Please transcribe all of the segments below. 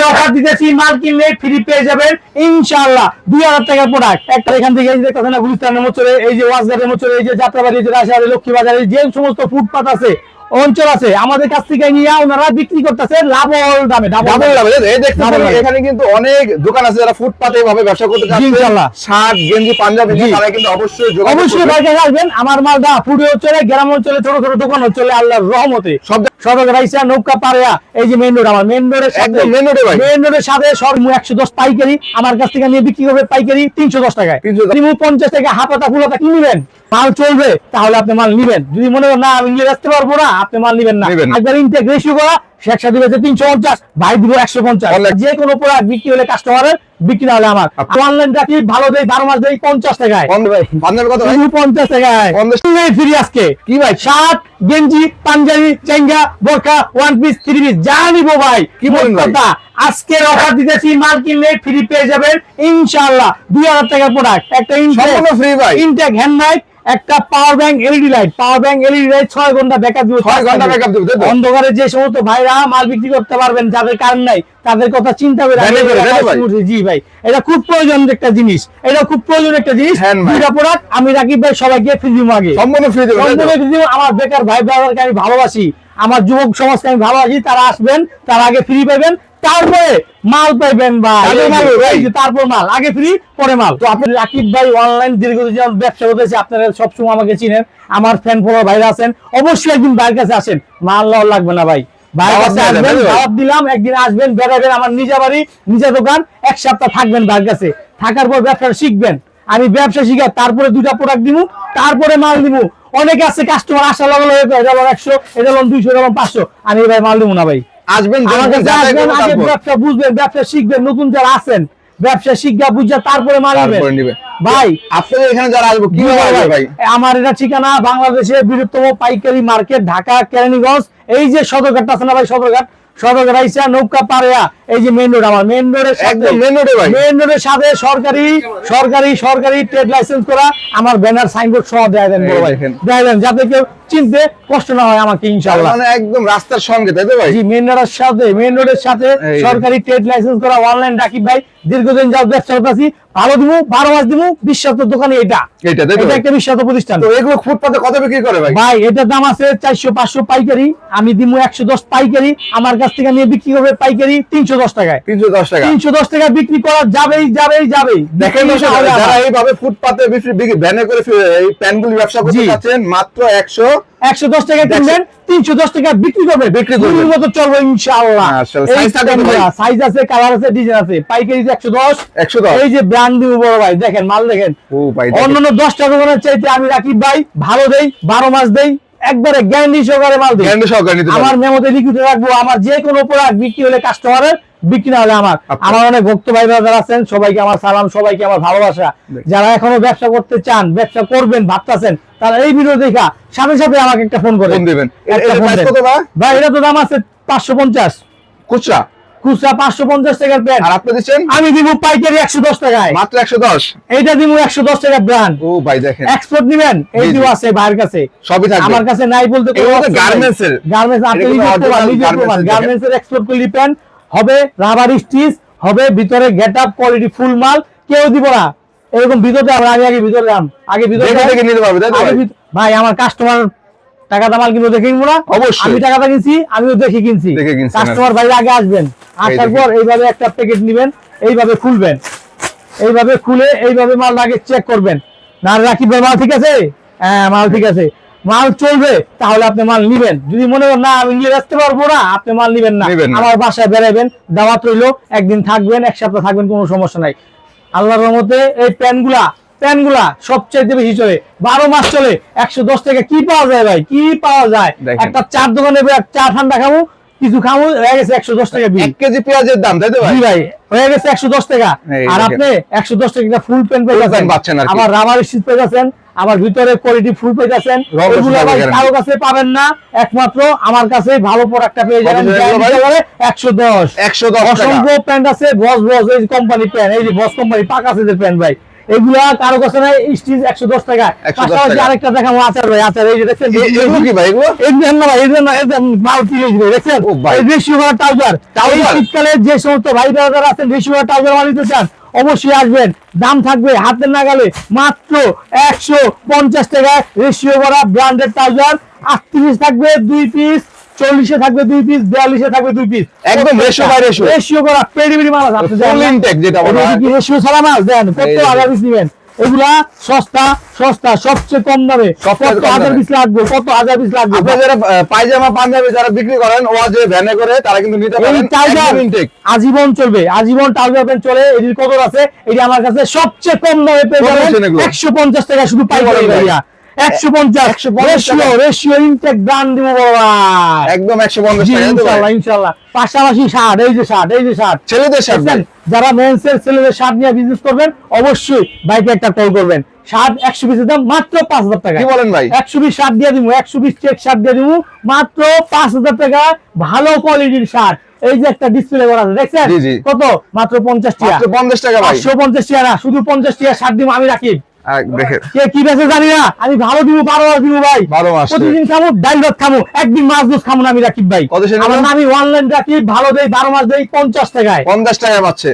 Offer দিতেছি, মাল কিনলে ফ্রি পেয়ে যাবেন ইনশাআল্লাহ 2000 টাকা প্রোডাক্ট। একটা এখান থেকে এই যে দেখতেছেন না, গুলিস্তানের মোচরে, এই যে ওয়াজগারের মোচরে, এই যে যাত্রাবাড়ি, এই যে রাজশাহী লক্ষ্মী বাজারে যে সমস্ত ফুটপাত আছে, অঞ্চল আছে, আমাদের কাছ থেকে নিয়ে ওনারা বিক্রি করতেছে ডাবল দামে। এখানে কিন্তু অনেক দোকান আছে যারা ফুটপাতে এভাবে ব্যবসা করতে চাচ্ছে, ইনশাআল্লাহ শার্ট গেঞ্জি পাঞ্জাবি নিয়ে তারা কিন্তু অবশ্যই ভাইকে আসবেন। আমার মালদা ফুড অঞ্চলে, গ্রাম অঞ্চলে, ছোট ছোট দোকান অঞ্চলে আল্লাহর রহমতে সব রাইসা নৌকা পাড়া, এই যে মেইন রোড, আমার মেইন রোডের সাথে, মেইন রোডের সাথে সর্ব 110 পাইকারি আমার কাছ থেকে নিয়ে বিক্রি করবে পাইকারি 310 টাকায়। 50 টাকা হাফাতা ফুলাতা কি নিবেন, মাল চলবে তাহলে আপনি মাল নিবেন। যদি মনে করেন না আমি নিয়ে আসতে পারবো না, আপনি মাল নিবেন না। একবার ইনটেক রেশিও করা, একসাথে দিবে 350, ভাই দিব 150। যে কোনো প্রোডাক্ট বিক্রি হলে কাস্টমারের, বিক্রি না হলে আমার। অনলাইন রাখি ভালো দেই, 12 মাস দেই 50 টাকায়। 50 টাকায় ফ্রি আজকে। কি ভাই, শার্ট গেঞ্জি পাঞ্জাবি চেঙ্গা বোরকা ওয়ান পিস থ্রি পিস যা নিবো ভাই, কি বলেন কথা আজকের অফার দিতেছি, মাল কিনলে ফ্রি পেয়ে যাবেন ইনশাআল্লাহ 2000 টাকা প্রোডাক্ট। একটা ইনটেক হ্যান্ড লাইট, একটা পাওয়ার ব্যাংক এলইডি লাইট, 6 ঘন্টা ব্যাকআপ দিব। 6 ঘন্টা ব্যাকআপ দিব। অন্ধকারে যে সমস্ত ভাইরা মাল বিক্রি করতে পারবেন, যাদের কারেন্ট নাই, তাদের কথা চিন্তা করে জি ভাই, এটা খুব প্রয়োজন একটা জিনিস, এটা খুব প্রয়োজন একটা জিনিস। দুইটা প্রোডাক্ট আমি রাকিব ভাই সবাইকে ফ্রি দিব, আগে সম্পূর্ণ ফ্রি দিব। আমার বেকার ভাই ব্রাদারকে আমি ভালোবাসি, আমার যুবক সমাজকে আমি ভালোবাসি, তারা আসবেন, তার আগে ফ্রি পাবেন, তারপরে মাল পাইবেন ভাই। তারপর মাল আগে ফ্রি পরে মাল। তো আপনি রাকিব ভাই অনলাইন দীর্ঘদিন ব্যবসা করতেছে, আপনারা সবসময় আমাকে চিনেন, আমার ফ্যান ফলোয়ার ভাইরা আছেন, অবশ্যই একদিন ভাইয়ের কাছে আসেন, মাল লাগবে না ভাই, ভাইয়ের কাছে আসবেন, দাওয়াত দিলাম, একদিন আসবেন, বেড়াবেন, আমার নিজা বাড়ি নিজা দোকান, এক সপ্তাহ থাকবেন ভাইয়ের কাছে, থাকার পর ব্যবসা শিখবেন। আমি ব্যবসা শিখা তারপরে দুটা প্রোডাক্ট দিব, তারপরে মাল দিব। অনেকে আছে কাস্টমার আসা লাগলো, এটা 100, এটা 200, এটা 500, আমি ভাই মাল দিব না ভাই। আসবেন, ব্যবসা বুঝবেন, ব্যবসা শিখবেন, নতুন যারা আছেন ব্যবসা শিখা বুঝা তারপরে মাল নেবেন ভাই। আপনাদের এখানে যারা আসবো কি ভাই, আমার এটা ঠিকানা বাংলাদেশের বৃহত্তম পাইকারি মার্কেট ঢাকা কেরানীগঞ্জ, এই যে সদরঘাট আছে না ভাই, সদরঘাট আইসা নৌকা পাড়া, এই যে মেইন রোড, আমার মেইন রোডের একদম মেইন রোডের সাথে সরকারি ট্রেড লাইসেন্স করা আমার ব্যানার সাইনবোর্ড সহ দেয়া দেন বড় ভাই, দেয়া দেন, যাতে কেউ চিনতে কষ্ট না হয় আমাকে ইনশাআল্লাহ। মানে একদম রাস্তার সঙ্গে, তাই তো ভাই? জি, মেইন রোডের সাথে সরকারি ট্রেড লাইসেন্স করা অনলাইন রাকিব ভাই, দীর্ঘদিন যাও ব্যবসা করতেছি, ভালো দিব, 12 মাস দিব, বিশ্বস্ত দোকানে এটা একটা বিশ্বস্ত প্রতিষ্ঠান। তো এগুলো ফুটপাতে কত বিক্রি করে ভাই? ভাই এটার দাম আছে 400-500 পাইকারি, আমি দিব 110 পাইকারি, আমার কাছ থেকে নিয়ে বিক্রি করবে পাইকারি 310 টাকায়। 310 টাকা বিক্রি করা যাবেই। দেখেন যারা এইভাবে ফুটপাতে ব্যানে করে এই প্যানগুলি ব্যবসা করতে যাচ্ছেন, মাত্র 110 টাকা কিনবেন, 310 টাকা বিক্রি করবে, মতো চলবে ইনশাআল্লাহ। সাইজ আছে, কালার আছে, ডিজাইন আছে, পাইকারি 110। এই যে ব্র্যান্ড নিউ বড় ভাই, দেখেন মাল দেখেন, অন্যান্য 10টা দোকানের চাইতে আমি রাকিব ভাই ভালো দেই, 12 মাস দেই, একবারে গ্যারান্টি সহকারে মাল দেই। আমার মেমোতে লিখিত রাখবো, আমার যে কোনো প্রোডাক্ট বিক্রি হলে কাস্টমারের, বিক্রি না হলে আমার অনেক ভক্ত ভাই ব্রাদার আছেন, সবাইকে আমার সালাম, সবাইকে আমার ভালোবাসা। যারা এখনো ব্যবসা করতে চান, ব্যবসা করবেন ভাবতেছেন, তারা এই ভিডিও দেখা সাথে সাথে আমাকে একটা ফোন করে দিবেন। ভাই এটা তো দাম আছে 550, খুচরা 550 টাকার প্যান্ট, আর আপনি দিচ্ছেন, আমি দিব পাইকারি 110 টাকায়, মাত্র 110। এইটা দিব 110 টাকা ব্র্যান্ড। ও ভাই দেখেন, এক্সপোর্ট নিবেন, এইটিও আছে ভাইয়ের কাছে, সবই থাকবে, আমার কাছে নাই বলতে কোনো গার্মেন্টস আপনি গার্মেন্টস এর এক্সপোর্ট করলি প্যান্ট হবে, রাবার স্টিচ হবে, ভিতরে গেটআপ কোয়ালিটি ফুল মাল, কেউ দিব না এরকম ভিতরে। আমি আগে ভিতরে দাম, আগে ভিতরে দেখে নিতে পারবে ভাই। আমার কাস্টমার টাকা দামাল কিন্তু দেখে কিনবো না, আমি টাকাটা কিনছি, আমিও দেখে কিনছি। কাস্টমার ভাই আগে আসবেন, আসার পর এইভাবে একটা প্যাকেট নিবেন, এইভাবে খুলবেন, এইভাবে খুলে এইভাবে মাল আগে চেক করবেন, না রাকিবের মাল ঠিক আছে, হ্যাঁ মাল ঠিক আছে, মাল চলবে তাহলে আপনি মাল নিবেন। যদি মনে করেন না আমি নিয়ে আসতে পারবো না, আপনি মাল নিবেন না, আমার বাসায় বেড়াবেন, দাওয়াত রইলো, একদিন থাকবেন, এক সপ্তাহ থাকবেন, কোনো সমস্যা নাই। আল্লাহর রহমতে এই প্যানগুলা সবচেয়ে বেশি চলে, 12 মাস চলে। 110 টাকা কি পাওয়া যায় ভাই, কি পাওয়া যায়? একটা চার দোকানে চা ঠান্ডা খাবো, কিছু খাবো, হয়ে গেছে 110 টাকা বিল। 1 কেজি পেঁয়াজের দাম, তাই তো ভাই? জি ভাই, হয়ে গেছে 110 টাকা। আর আপনি 110 টাকা ফুল প্যান্ট পাচ্ছেন, আবার রাবার স্টিচ পাচ্ছেন, আবার ভিতরে কোয়ালিটি ফুল পাচ্ছেন, এগুলো আবার কারো কাছে পাবেন না, একমাত্র আমার কাছে ভালো প্রোডাক্টটা পেয়ে যাবেন 110। অসংখ্য প্যান্ট আছে, বস এই কোম্পানি প্যান্ট, এই যে বস কোম্পানি পাকা সাইজের প্যান্ট ভাই, এগুলা কারো কাছে নাই স্টিচ 110 টাকা। 110 পাশাপাশি টাকা। আরেকটা দেখাবো আচার ভাই, আচার এই যে দেখছেন এগুলো কি ভাই এগুলো? এগুলো না ভাই, এগুলো না, এদের মাল কি হয়েছে দেখছেন? ও ভাই। এই রেশিও করা ট্রাউজার। এই শীতকালে যে সমস্ত ভাই ব্রাদার আছেন রেশিও করা ট্রাউজার মাল নিতে চান অবশ্যই আসবেন। দাম থাকবে হাতের নাগালে মাত্র 150 টাকা। রেশিও করা ব্র্যান্ডেড ট্রাউজার 38 থাকবে 2 পিস, 40 থাকবে 2 পিস, 42 থাকবে 2 পিস, একদম রেশিও বাই রেশিও। রেশিও করা পেডিগ্রি মাল আছে। আপনি ফুল জানেন ইনটেক যেটা বলা হয়। কি রেশিও ছাড়া মাল দেন কত এই যে। হাজার পিস নেবেন? এগুলা সস্তা সস্তা, সবচেয়ে কম দামে। সবচেয়ে কত কম হাজার দামে। পিস লাগবে, কত হাজার পিস লাগবে? আপনারা যারা পায়জামা পাঞ্জাবি যারা বিক্রি করেন ও যে ভ্যানে করে তারা কিন্তু নিতে এই পারেন ট্রাউজার একদম ইনটেক। আজীবন চলবে, আজীবন ট্রাউজার প্যান্ট চলে। এটির কদর আছে। এটি আমার কাছে সবচেয়ে কম দামে পেয়ে কত যাবেন দিচ্ছেন এগুলো? 150 টাকা শুধু পাইকারি বলেন ভাই? ভাইয়া। 150 রেশিও, রেশিও ইনটেক ব্র্যান্ড দিব বাবা। একদম 150 জি, টাকা দিতে ইনশাআল্লাহ পারেন। ইনশাআল্লাহ। পাশাপাশি শার্ট, এই যে শার্ট, এই যে শার্ট, ছেলেদের শার্ট দেখছেন? যারা মেন্সের ছেলেদের শার্ট নিয়ে বিজনেস করবেন অবশ্যই বাইকে একটা কল করবেন। শার্ট 100 পিসের দাম মাত্র 5000 টাকা। কি বলেন ভাই? 100 পিস শার্ট দিয়ে দিব, 100 পিস চেক শার্ট দিয়ে দিব মাত্র 5000 টাকা। ভালো কোয়ালিটির শার্ট। এই যে একটা ডিসপ্লে করা আছে দেখছেন? জি, জি। কত? মাত্র 50 টাকা। মাত্র 50 টাকা ভাই। 550 টাকা না, শুধু 50 টাকা শার্ট দিব আমি রাখি। দেখেন কে কি বেচে জানি না, আমি ভালো দিব, 12 মাস দিব ভাই। 12 মাস। প্রতিদিন খাবো, ডাল ভাত খাবো, একদিন মাছ গোস খাবো না আমি রাকিব ভাই। কত সেটা? আমার নামই অনলাইন রাকিব, ভালো দেই, 12 মাস দেই 50 টাকায়। 50 টাকা পাচ্ছে।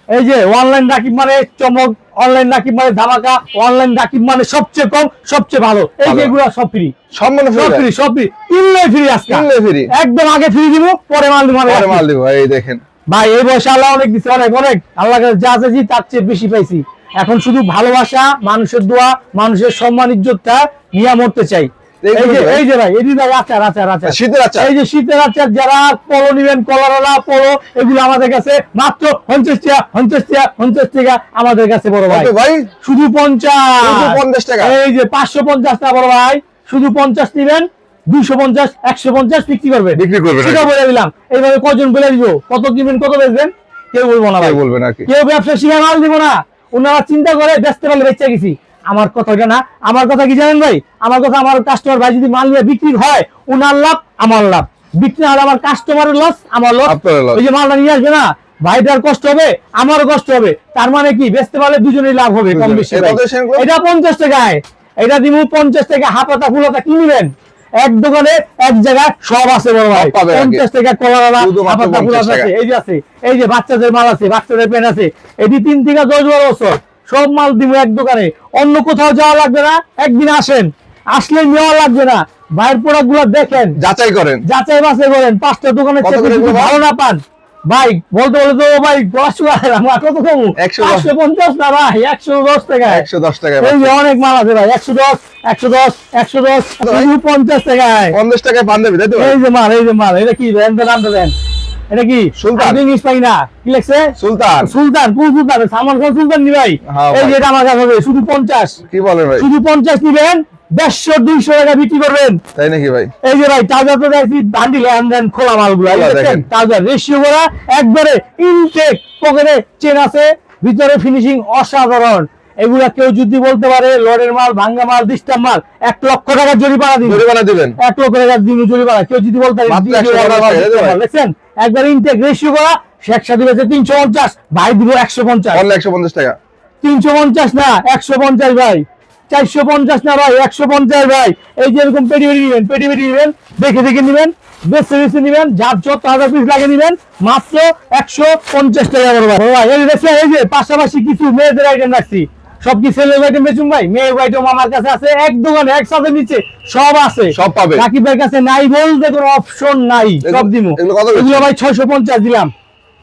এই যে অনলাইন রাকিব মানে চমক, অনলাইন রাকিব মানে ধামাকা, অনলাইন রাকিব মানে সবচেয়ে কম, সবচেয়ে ভালো। এই যে ভালো। এগুলো সব ফ্রি, সম্পূর্ণ সব ফ্রি, সব ফ্রি, কিনলে ফ্রি। আজকে কিনলে free। একদম আগে ফ্রি দিব, পরে মাল দিব আমি পরে রাকিব। মাল দিব এই দেখেন। ভাই এই বয়সে আল্লাহ অনেক দিচ্ছে, অনেক অনেক। আল্লাহ যা চাইছি তার চেয়ে বেশি পাইছি। এখন শুধু ভালোবাসা, মানুষের দোয়া, মানুষের সম্মান ইজ্জতটা নিয়ে মরতে চাই। এই যে ভাই, এটি ভাই আচার, আচার, আচার, শীতের আচার। এই যে শীতের আচার। যারা পলো নিবেন, কলারওয়ালা পলো, এগুলো আমাদের কাছে মাত্র 50 টাকা, 50 টাকা, 50 টাকা আমাদের কাছে বড় ভাই। কত ভাই? শুধু 50, শুধু 50 টাকা। এই যে 550 টাকা বড় ভাই। শুধু 50 নিবেন, 250, 150 বিক্রি করবেন। বিক্রি করবেন সেটা আর কি। বলে দিলাম। এইভাবে কজন বলে দিব, কত কিনবেন, কত বেচবেন, কেউ বলবো না ভাই। কেউ বলবেন আর কি। কেউ ব্যবসা শিখে মাল দিব না। ওনারা চিন্তা করে বেচতে পারলে বেচে গেছি। আমার কথা ওটা না। আমার কথা কি জানেন ভাই? আমার কথা, আমার কাস্টমার ভাই যদি মাল নিয়ে বিক্রি হয়, ওনার লাভ, আমার লাভ। বিক্রি না হলে আমার কাস্টমারের লস, আমার লস। আপনার loss। ওই যে মালটা নিয়ে আসবে না, ভাইটার কষ্ট হবে, আমারও কষ্ট হবে। তার মানে কি, বেচতে পারলে দুজনেই লাভ হবে কম বেশি এই ভাই। কত সেনগুলো? এটা 50 টাকায়। এটা দিব 50 টাকা। হাফাতা ফুলাতা কি নিবেন? এক দোকানে এক জায়গায় সব আছে বড় ভাই। সব পাবেন আর কি। 50 টাকা কলারওয়ালা, শুধুমাত্র হাফাতা 50 ফুলাতা টাকা। আছে, এই যে আছে, এই যে বাচ্চাদের মাল আছে, বাচ্চাদের পেন আছে। এটি 3 থেকে 10 বছর সব মাল দিব এক দোকানে। অন্য কোথাও যাওয়া লাগবে না। একদিন আসেন, আসলে নেওয়া লাগবে না। ভাইয়ের প্রোডাক্ট গুলো দেখেন, যাচাই করেন। যাচাই বাছাই করেন। 5টা দোকানে কত করে এগুলো ভাই? ভালো না পান ভাই, বলতে বলতে তো ভাই আমার কত কমু? 110 550 না ভাই, 110 টাকা। 110 টাকা এই যে অনেক মাল আছে ভাই, 110, 110, 110, ভাই? 50 টাকায়। 50 টাকায় পাঞ্জাবি তাই তো ভাই? এই যে মাল, এই যে মাল। এটা কি ব্র্যান্ডের নামটা দেন? এটা কি সুলতান। ইংলিশ পাই না, কি লেখছে? সুলতান। সুলতান। কোন সুলতান? সালমান খান সুলতান নি ভাই। হ্যাঁ এই ভাই। যে এটা আমার কাছে হবে শুধু 50, কি বলেন ভাই? শুধু 50 নিবেন, 150, 200 টাকা বিক্রি করবেন। তাই নাকি ভাই? এই যে ভাই ট্রাউজার তো দেখছি বান্ডিল দেন, খোলা মালগুলো এই খোলা দেখেন। দেখেন। ট্রাউজার রেশিও করা একবারে ইনটেক, পকেটে চেন আছে, ভিতরে ফিনিশিং অসাধারণ। এগুলা কেউ যদি বলতে পারে লড়ের মাল, ভাঙ্গা মাল, ডিস্টার্ব মাল, 1 লক্ষ টাকা জরিমানা দিন। জরিমানা দিবেন। 1 লক্ষ টাকা দিন জরিমানা। কেউ যদি বলতে পারে মাত্র 150 টাকা, এই তো ভাই। দেখছেন একবার ইনটেক রেশিও করা। একসাথে দিয়েছে 350, ভাই দিব 150। অনলি 150 টাকা। 350 না, 150 ভাই। 450 না ভাই, 150 ভাই। এই যে এরকম পেটি নিবেন, পেটি নিবেন, দেখে দেখে নিবেন, বেছে বেছে নিবেন, যার যত হাজার পিস লাগে নিবেন, মাত্র 150 টাকা করে ভাই। ভাই এই দেখছেন, এই যে পাশাপাশি কিছু মেয়েদের আইটেম রাখছি। সব কি ছেলের আইটেম বেচুন ভাই? মেয়ে আইটেম আমার কাছে আছে এক দোকানে, এক সাথে নিচে সব আছে, সব পাবে। রাকিব ভাইয়ের কাছে নাই বলতে কোনো অপশন নাই, সব দিমু। এগুলো কত বেচছেন? এগুলো ভাই 650 দিলাম।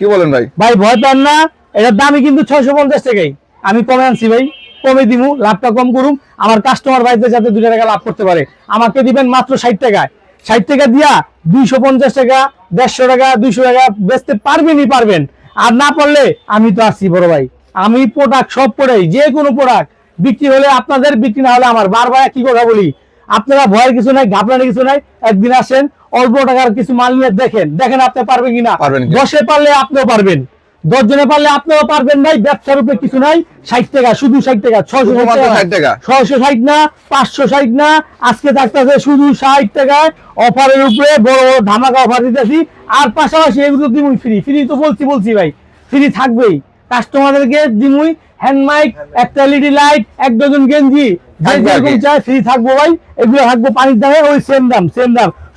কি বলেন ভাই? ভাই ভয় পান না, এটার দামই কিন্তু 650 টাকাই। আমি কমে আনছি ভাই, কমে দিমু, লাভটা কম করুম। আমার কাস্টমার ভাইদের যাতে 2 টাকা লাভ করতে পারে। আমাকে দিবেন মাত্র 60 টাকায়। 60 টাকা দিয়া 250 টাকা, 150 টাকা, 200 টাকা বেচতে পারবেনই পারবেন। আর না পারলে আমি তো আছি বড় ভাই। আমি প্রোডাক্ট সব পড়াই, যে কোনো প্রোডাক্ট বিক্রি হলে আপনাদের, বিক্রি না হলে আমার। বারবার কি কথা বলি, আপনারা ভয়ের কিছু নাই, ঘাবড়ানোর কিছু নাই। একদিন আসেন, অল্প টাকার কিছু মাল নিয়ে দেখেন, দেখেন আপনি পারবেন কিনা। পারবেন কিনা। 10-এ পারলে আপনিও পারবেন, 10 জনে পারলে আপনিও পারবেন। ভাই ব্যবসার উপরে কিছু নাই। 60 টাকা, শুধু 60 টাকা, 660 শুধুমাত্র টাকা, 60 টাকা। 660 না, 560 না, আজকে থাকতেছে শুধু 60 টাকায়। অফারের উপরে বড় বড় ধামাকা অফার দিতেছি। আর পাশাপাশি এগুলো দিব ফ্রি। ফ্রি তো বলছি ভাই, ফ্রি থাকবেই। কাস্টমারদেরকে দিমুই হ্যান্ড মাইক, একটা এলইডি লাইট, 1 ডজন গেঞ্জি, যে থাকবে আর কি। যেরকম চাই ফ্রি থাকবো ভাই। এগুলো থাকবো পানির দামে, ওই সেম দাম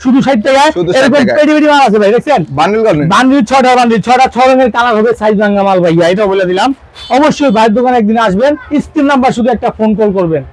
শুধু 60 টাকা। শুধু 60 এরকম টাকায়। পেটি পেটি মাল আছে ভাই, দেখছেন বান্ডিল করবেন বান্ডিল 6টা বান্ডিল, 6 রঙের কালার হবে, সাইজ ভাঙ্গা মাল ভাইয়া, এটা বলে দিলাম। অবশ্যই ভাইয়ের দোকানে একদিন আসবেন, স্ক্রিন নাম্বার শুধু একটা ফোন কল করবেন।